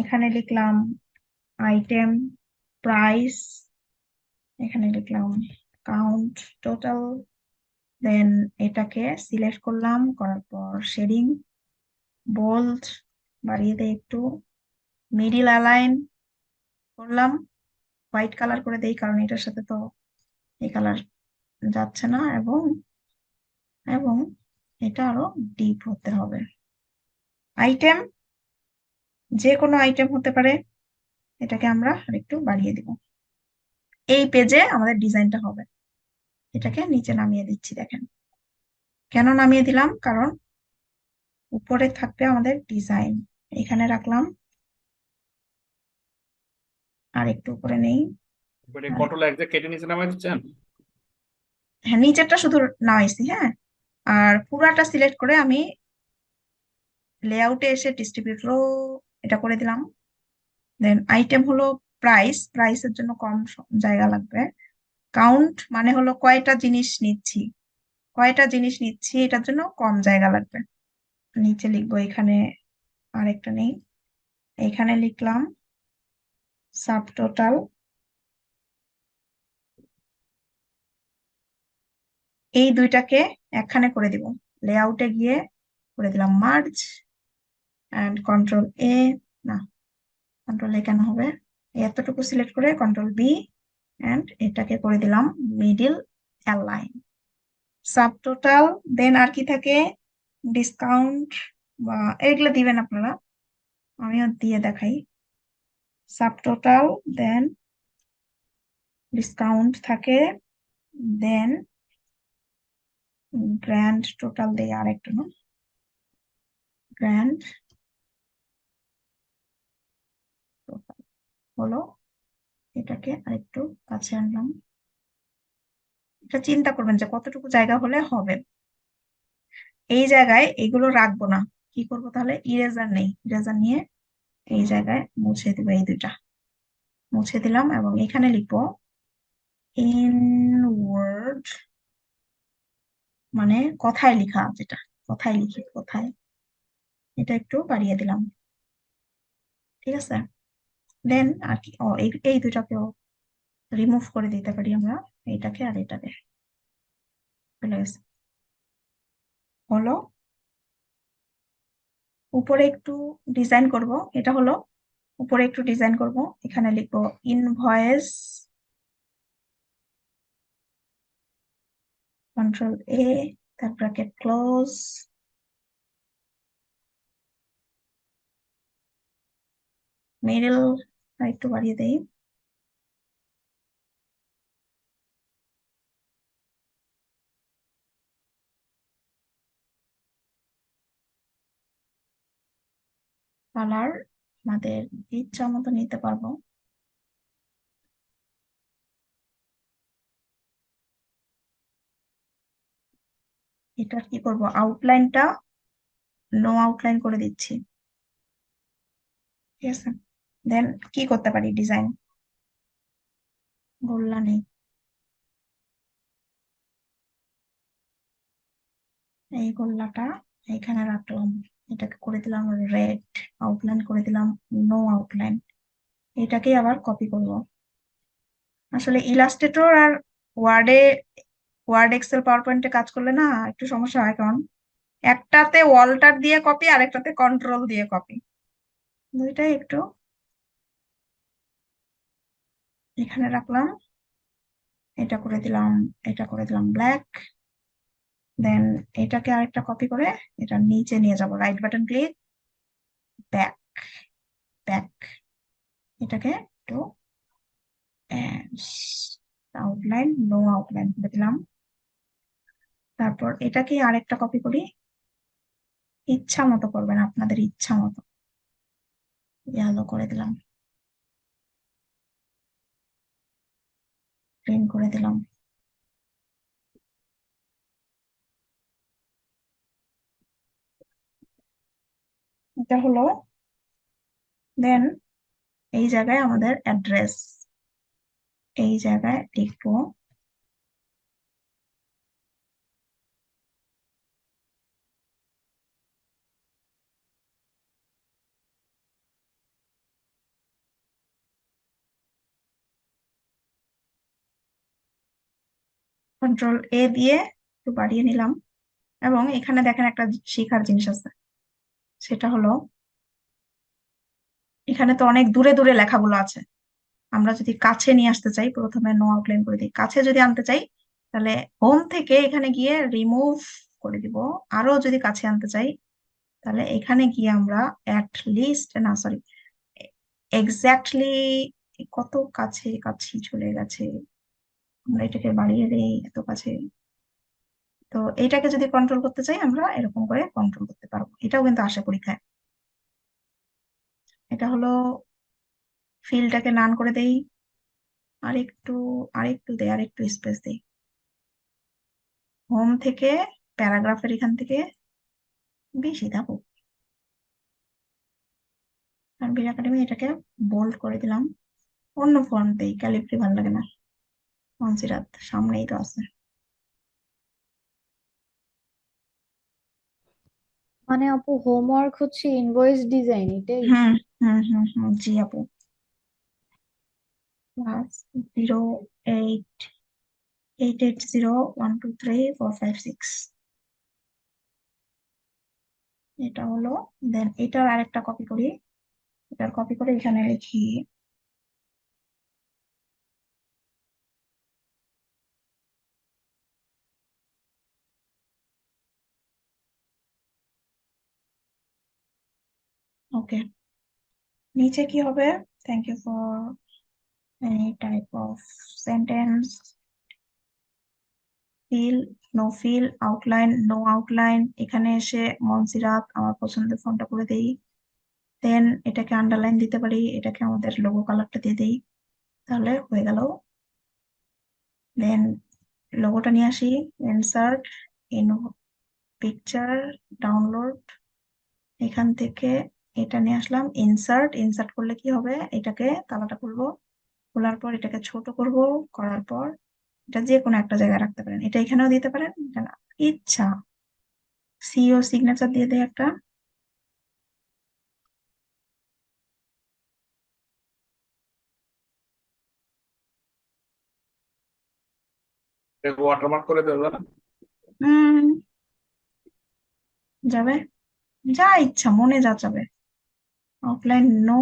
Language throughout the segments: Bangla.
এখানে লিখলাম আইটেম, প্রাইস, এখানে লিখলাম কাউন্ট, টোটাল। দেন এটাকে সিলেক্ট করলাম, করার পর শেডিং, বোল্ড বাড়িয়ে দেই একটু, মিডিল অ্যালাইন করলাম, হোয়াইট কালার করে দেই কারণ এটার সাথে তো এই কালার যাচ্ছে না, এবং এবং এটা আরো ডিপ হতে হবে। আইটেম, যে কোনো আইটেম হতে পারে, এটাকে আমরা আরেকটু বাড়িয়ে দিব। এই পেজে আমাদের ডিজাইনটা হবে। এটাকে নিচে নামিয়ে দিচ্ছি, দেখেন। কেন নামিয়ে দিলাম? কারণ উপরে থাকবে আমাদের ডিজাইন, এখানে রাখলাম, আর একটু উপরে নেই। এবারে কন্ট্রোল এক যে কেটে নিচে নামাই দিচ্ছেন। হ্যাঁ, নিচেরটা শুধু নামাইছি, হ্যাঁ। আর পুরাটা সিলেক্ট করে আমি লেআউটে এসে ডিস্ট্রিবিউট রো এটা করে দিলাম। দেন আইটেম হলো প্রাইস, প্রাইসের জন্য কম জায়গা লাগবে। কাউন্ট মানে হলো কয়টা জিনিস নিচ্ছি, কয়টা জিনিস নিচ্ছি এটার জন্য কম জায়গা লাগবে। নিচে লিখবো, এখানে আরেকটা নেই, এখানে লিখলাম সাব টোটাল। এই দুইটাকে একখানে করে দিব, লেআউটে গিয়ে করে দিলাম মার্জ এন্ড কন্ট্রোল এ, না কন্ট্রোল এ কেন হবে, এতটুকু সিলেক্ট করে কন্ট্রোল বি এন্ড এটাকে করে দিলাম মিডিল অ্যালাইন, সাব টোটাল। দেন আর কি থাকে, ডিসকাউন্ট বা এগুলো দিবেন আপনারা, আমিও দিয়ে দেখাই। সাব টোটাল, দেন ডিসকাউন্ট থাকে, দেন গ্র্যান্ড টোটাল দেই আরেকটা, না গ্র্যান্ড টোটাল হলো। এটাকে আরেকটু কাছে আনলাম। এটা চিন্তা করবেন যে কতটুকু জায়গা হলে হবে। এই জায়গায় এগুলো রাখবো না, কি করবো তাহলে, ইরেজার নেই, ইরেজার নিয়ে এই জায়গায় মুছে দিব, এই দুইটা মুছে দিলাম এবং এখানে লিখবো ইনওয়ার্ড, মানে কথায় লিখা, যেটা কথায় লিখি, কথায়, এটা একটু বাড়িয়ে দিলাম। ঠিক আছে। দেন আর কি, ও এই এই দুইটাকেও রিমুভ করে দিতে পারি আমরা, এইটাকে আর এটাকে, চলে গেছে। হলো, উপরে একটু ডিজাইন করব, এটা হলো উপরে একটু ডিজাইন করব, এখানে লিখবো ইনভয়েস, কন্ট্রোল এ, তার ব্র্যাকেট ক্লোজ, মিডল একটু বাড়িয়ে দেই, কালার আমাদের ইচ্ছা মতো নিতে পারবো। এটা কি করব, আউটলাইনটা নো আউটলাইন করে দিচ্ছি। ঠিক আছে। দেন কি করতে পারি, ডিজাইন গোল্লা নেই, এই গোল্লাটা এখানে রাখলাম, এটাকে করে দিলাম রেড, আউটলাইন করে দিলাম নো আউটলাইন। এটাকে আবার কপি করব। আসলে ইলাস্ট্রেটর আর ওয়ার্ডে, ওয়ার্ড এক্সেল পাওয়ার পয়েন্টে কাজ করলে না একটু সমস্যা হয়, কারণ একটাতে ওয়াল্টার দিয়ে কপি আর একটাতে কন্ট্রোল দিয়ে কপি, দুইটাই একটু এখানে রাখলাম, এটা করে দিলাম, এটা করে দিলাম ব্ল্যাক। দেন এটাকে আরেকটা কপি করে এটা নিচে নিয়ে যাব, right button click, back, back, এটাকে একটু আউটলাইন নো আউটলাইন করে দিলাম। তারপর এটাকে আরেকটা কপি করি, ইচ্ছা মতো করবেন, আপনাদের ইচ্ছা মতো, ইয়েলো করে দিলাম, গ্রিন করে দিলাম। এটা হলো। দেন এই জায়গায় আমাদের অ্যাড্রেস, এই জায়গায় লিখবো কন্ট্রোল এ দিয়ে একটু বাড়িয়ে নিলাম। এবং এখানে দেখেন একটা শেখার জিনিস আছে, সেটা হলো এখানে তো অনেক দূরে দূরে লেখাগুলো আছে। আমরা যদি কাছে নিয়ে আসতে চাই, প্রথমে নো আউটলাইন করে দিই, কাছে যদি আনতে চাই তাহলে হোম থেকে এখানে গিয়ে রিমুভ করে দিব। আরো যদি কাছে আনতে চাই তাহলে এখানে গিয়ে আমরা অ্যাট লিস্ট, না সরি, এক্স্যাক্টলি কত কাছে কাছে চলে গেছে, আমরা এটাকে বাড়িয়ে দেই এত কাছে। তো এটাকে যদি কন্ট্রোল করতে চাই আমরা এরকম করে কন্ট্রোল করতে পারবো, এটাও কিন্তু আসে পরীক্ষায়। এটা হলো ফিলটাকে নান করে দেই, আরেকটু আরেকটু দেই, আরেকটু স্পেস দেই। হোম থেকে প্যারাগ্রাফের এখান থেকে বেশি থাকুক। তানভীর একাডেমি এটাকে বোল্ড করে দিলাম। অন্য ফন্ট দেই, ক্যালিগ্রাফি ভালো লাগে না। মনসিরাত সামনেই তো আছে। মানে আপু হোমওয়ার্ক হচ্ছে ইনভয়েস ডিজাইন এটাই? হুম হুম হুম হুম, জি আপু। প্লাস 0888012345 6, এটা হলো। দেন এটার আরেকটা কপি করি, এটার কপি করে এখানে লিখি। ওকে, নিচে কি হবে? Thank you for any type of sentence, fill, no fill, outline, no outline. এখানে এসে মনসিরাত আমার পছন্দের ফন্টটা করে দেই। দেন এটাকে আন্ডারলাইন দিতে পারি, এটাকে আমাদের লোগো কালারটা দিয়ে দিই, তাহলে হয়ে গেল। দেন লোগোটা নিয়ে আসি, ইনসার্ট, ইন পিকচার, ডাউনলোড, এখান থেকে এটা নিয়ে আসলাম, ইনসার্ট। ইনসার্ট করলে কি হবে, এটাকে তালাটা খুলবো, খোলার পর এটাকে ছোট করব, করার পর এটা যে কোনো একটা জায়গায় রাখতে পারেন, এটা এখানেও দিতে পারেন, এটা না ইচ্ছা। সিও সিগনেচার দিয়ে দেয় একটা। ওয়াটারমার্ক করে দেবো না? হুম, যাবে, যা ইচ্ছা মনে যা যাবে। আউটলাইন নো,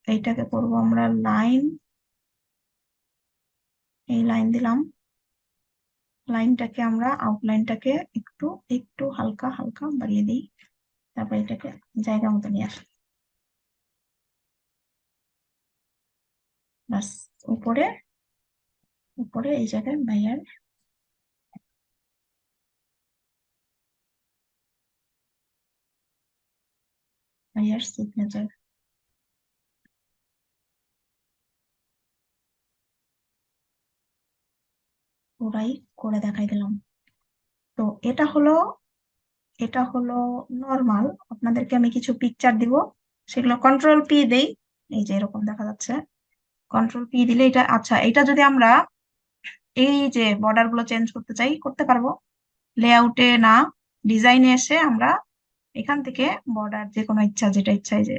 এইটাকে করবো আমরা লাইন, এই লাইন দিলাম। লাইনটাকে আমরা আউটলাইনটাকে একটু একটু হালকা হালকা বাড়িয়ে দিই, তারপর এটাকে জায়গা মতো নিয়ে আসি। বাস, উপরে উপরে এই জায়গায় ভাইয়ার ভাইয়ার সিগনেচার পুরাই করে দেখাই দিলাম। তো এটা হলো নর্মাল। আপনাদেরকে আমি কিছু পিকচার দিব, সেগুলো কন্ট্রোল পি দেই, এই যে এরকম দেখা যাচ্ছে। কন্ট্রোল পি দিলে এটা, আচ্ছা এটা যদি আমরা এই যে বর্ডার গুলো চেঞ্জ করতে চাই করতে পারবো। লেআউটে না, ডিজাইনে এসে আমরা এখান থেকে বর্ডার যে কোনো ইচ্ছা, যেটা ইচ্ছা, এই যে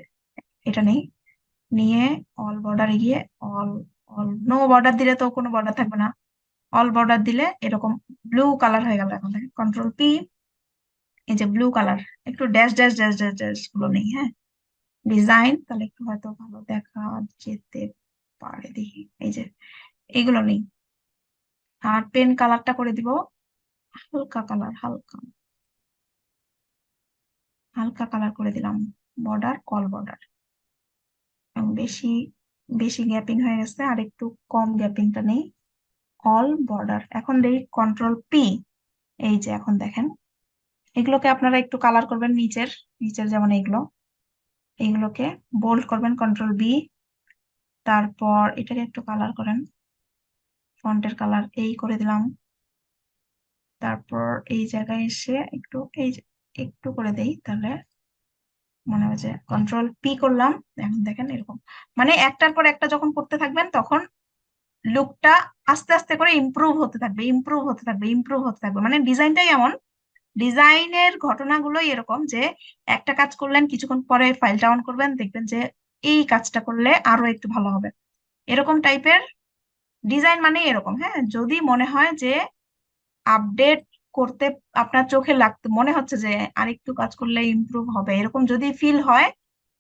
এটা নেই, নিয়ে অল বর্ডারে গিয়ে অল, নো বর্ডার দিলে তো কোনো বর্ডার থাকবে না, অল বর্ডার দিলে এরকম ব্লু কালার হয়ে গেল। এখন দেখেন কন্ট্রোল পি, এই যে ব্লু কালার, একটু dash dash dash dash dash গুলো নেই, হ্যাঁ, ডিজাইন, তাহলে একটু হয়তো ভালো দেখা যেতে পারে দেখি, এই যে এগুলো নেই। আর পেন কালারটা করে দিব হালকা কালার, হালকা হালকা কালার করে দিলাম। বর্ডার কল বর্ডার, এবং বেশি বেশি গ্যাপিং হয়ে গেছে, আর একটু কম গ্যাপিংটা নেই। অল বর্ডার, এখন দেই কন্ট্রোল পি। এই যে এখন দেখেন, এগুলোকে আপনারা একটু কালার করবেন, নিচের নিচের যেমন এগুলো, এইগুলোকে বোল্ড করবেন কন্ট্রোল বি। তারপর এটাকে একটু কালার করেন, ফন্টের কালার এই করে দিলাম। তারপর এই জায়গায় এসে একটু এই যে একটু করে দেই, তাহলে মনে হয় যে কন্ট্রোল পি করলাম। এখন দেখেন এরকম, মানে একটার পর একটা যখন করতে থাকবেন তখন লুকটা আস্তে আস্তে করে ইমপ্রুভ হতে থাকবে, ইমপ্রুভ হতে থাকবে, ইমপ্রুভ হতে থাকবে। মানে ডিজাইনটাই এমন, ডিজাইনের ঘটনাগুলোই এরকম যে একটা কাজ করলেন, কিছুক্ষণ পরে ফাইলটা অন করবেন, দেখবেন যে এই কাজটা করলে আরো একটু ভালো হবে। এরকম টাইপের ডিজাইন মানে এরকম, হ্যাঁ। যদি মনে হয় যে আপডেট করতে আপনার চোখে লাগতে মনে হচ্ছে যে আরেকটু কাজ করলে ইমপ্রুভ হবে, এরকম যদি ফিল হয়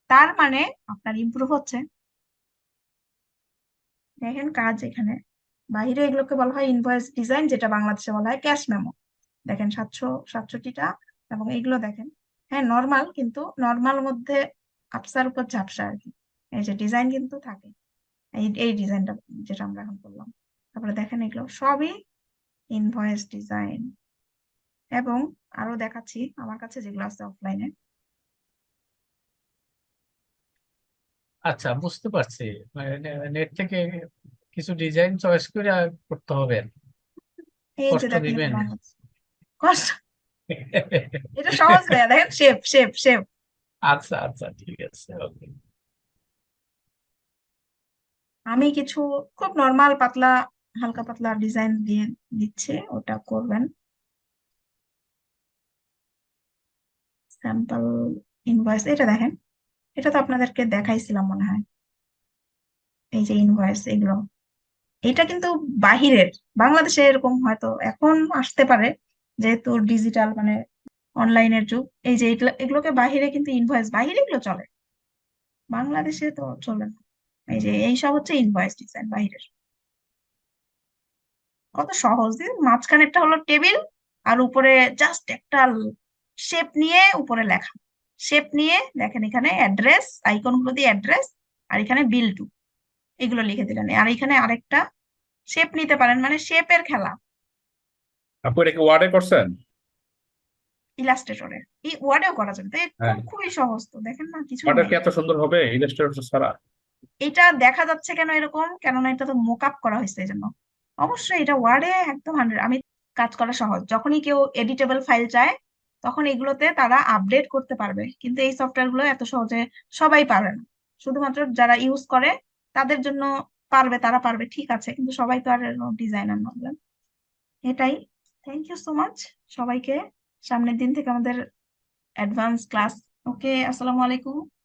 তার মানে আপনার ইমপ্রুভ হচ্ছে। দেখেন কাজ এখানে, বাইরে এগুলোকে বলা হয় ইনভয়েস ডিজাইন, যেটা বাংলাদেশে বলা হয় ক্যাশ মেমো। দেখেন 767টা, এবং এগুলো দেখেন, হ্যাঁ নর্মাল, কিন্তু নর্মাল মধ্যে আপসার উপর ঝাপসা আর কি। এই যে ডিজাইন কিন্তু থাকে, এই এই ডিজাইনটা যেটা আমরা এখন করলাম। তারপরে দেখেন এগুলো সবই ইনভয়েস ডিজাইন। এবং আরো দেখাচ্ছি আমার কাছে যেগুলো আছে অফলাইনে। আচ্ছা, বুঝতে পারছি। নেট থেকে কিছু ডিজাইন চয়েস করে করতে হবে। এই যে কষ্ট দেখেন এটা দিবেন। বাংলাদেশ, কষ্ট, এটা সহজ ভাইয়া, দেখেন শেপ শেপ শেপ। আচ্ছা আচ্ছা, ঠিক আছে, ওকে। আমি কিছু খুব নর্মাল পাতলা, হালকা পাতলা ডিজাইন দিয়ে দিচ্ছি, ওটা করবেন। স্যাম্পল ইনভয়েস, এটা দেখেন, এটা তো আপনাদেরকে দেখাইছিলাম মনে হয়। এই যে ইনভয়েস এগুলো, এটা কিন্তু বাহিরের, বাংলাদেশে এরকম হয়তো এখন আসতে পারে, যেহেতু ডিজিটাল মানে অনলাইনের যুগ। এই যে এগুলোকে বাহিরে কিন্তু ইনভয়েস, বাহিরে এগুলো চলে, বাংলাদেশে তো চলে না। এই যে এই সব হচ্ছে ইনভয়েস ডিজাইন বাহিরের। কত সহজ! মাঝখানেরটা হলো টেবিল, আর উপরে জাস্ট একটা শেপ নিয়ে উপরে লেখা, শেপ নিয়ে দেখেন এখানে অ্যাড্রেস, আইকন গুলো দিয়ে অ্যাড্রেস, আর এখানে বিল টু, এগুলো লিখে দিলেন। আর এখানে আরেকটা শেপ নিতে পারেন, মানে শেপের খেলা। আপু, এটা কি ওয়ার্ডে করছেন? ইলাস্ট্রেটরে, এই ওয়ার্ডেও করা যাবে, তো হ্যাঁ। খুবই সহজ, তো দেখেন না কিছুই ওয়ার্ডে নেই। কি এত সুন্দর হবে ইলাস্ট্রেটর ছাড়া? এটা দেখা যাচ্ছে কেন এরকম, কেননা এটা তো মোক আপ করা হয়েছে এই জন্য। অবশ্যই এটা ওয়ার্ডে একদম 100, আমি কাজ করা সহজ। যখনই কেউ এডিটেবল ফাইল চায় তখন এগুলোতে তারা আপডেট করতে পারবে, কিন্তু এই সফটওয়্যার গুলো এত সহজে সবাই পারে না। শুধুমাত্র যারা ইউজ করে তাদের জন্য পারবে, তারা পারবে ঠিক আছে, কিন্তু সবাই তো আর ডিজাইনার নয়। এটাই। থ্যাংক ইউ সো মাচ সবাইকে। সামনের দিন থেকে আমাদের অ্যাডভান্স ক্লাস। ওকে, আসসালামু আলাইকুম।